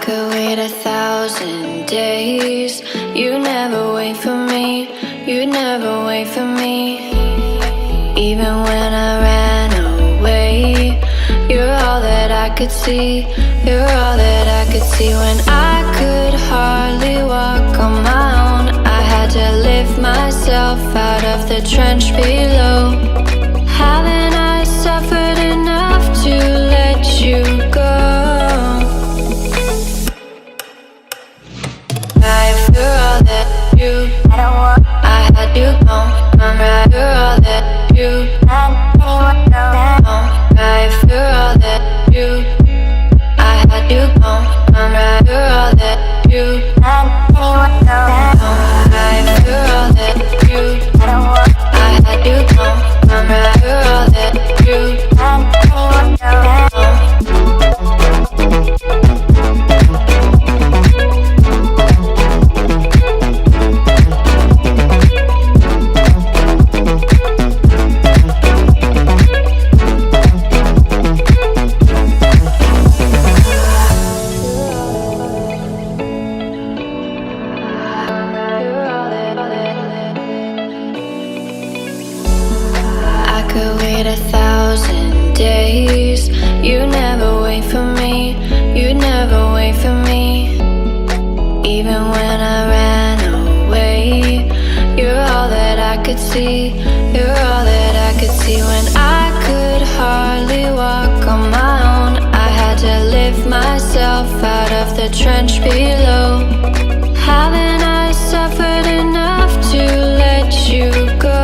could wait 1,000 days. You never wait for me, you never wait for me. Even when I ran away, you're all that I could see, you're all that I could see. When I could hardly walk on my own, I had to lift myself out of the trench below. Haven't I suffered enough to let you go? You're all that you, I had you gone. I'm right. You're all that you, right. You're all that you, I had you gone. I'm right. You're all that you, right. You're all that you, I had you gone. I'm right. You're all that you, could wait 1,000 days. You never wait for me, you never wait for me. Even when I ran away, you're all that I could see, you're all that I could see. When I could hardly walk on my own, I had to lift myself out of the trench below. Haven't I suffered enough to let you go?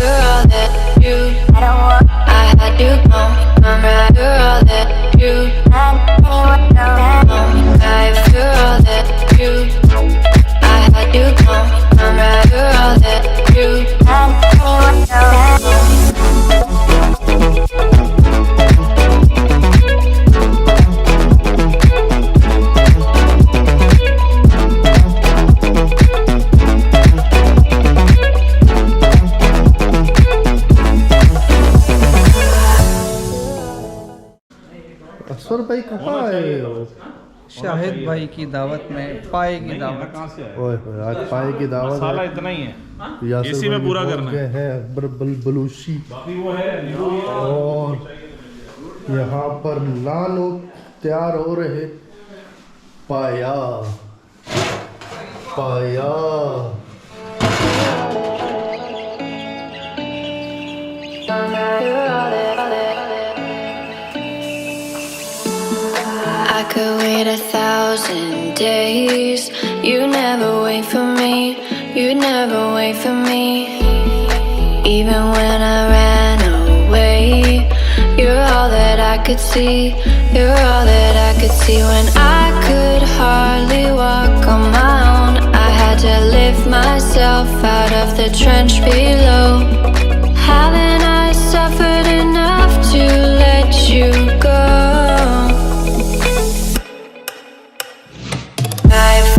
You're all that you, I had you gone. I'm right. You're all that you, right. You're all that you, I had you gone. I'm right. You're all that you, असर भाई कहाँ आए हो? शाहिद भाई की दावत में पाए की दावत। ओए आज पाए की दावत साला इतना ही है, इसी में पूरा करना है। अकबर बलूची वो है और यहाँ पर नानो तैयार हो रहे। पाया पाया I could wait 1,000 days. You never wait for me, you never wait for me. Even when I ran away, you're all that I could see, you're all that I could see. When I could hardly walk on my own, I had to lift myself out of the trench below. Haven't I suffered enough to let you go?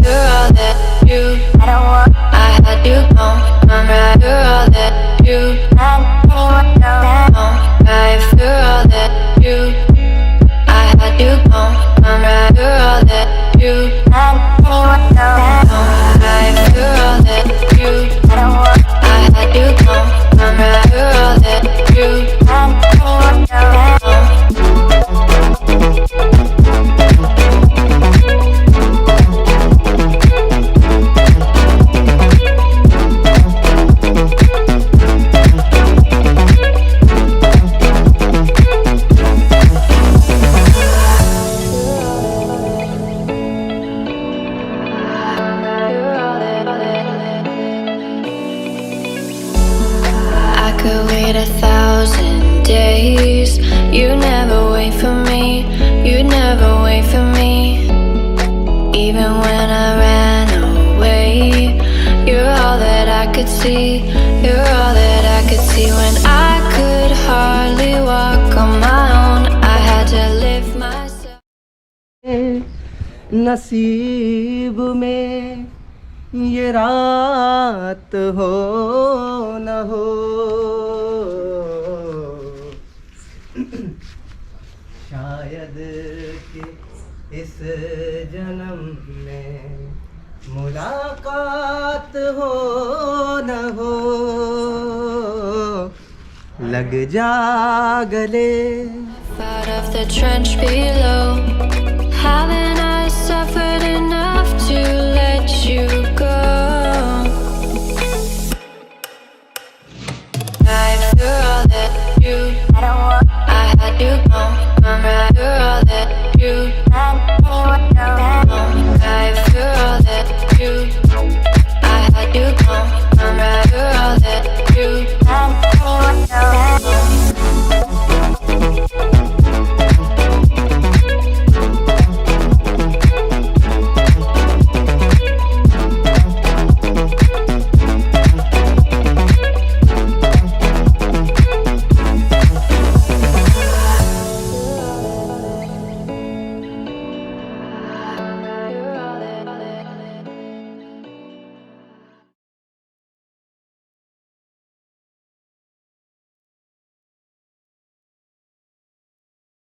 You're all that you, I had you gone. I'm right. You're all that you, right. You're all that you, I had you gone. I'm right. You're all that you, right. You're all that you, I had you gone. I'm right. You're all that you, could wait 1,000 days. You never wait for me, you never wait for me. Even when I ran away, you're all that I could see, you're all that I could see. When I could hardly walk on my own, I had to lift myself. नसीब में ये रात हो न हो जन्म में मुलाकात हो न हो लग जा गले Out of the trench below, having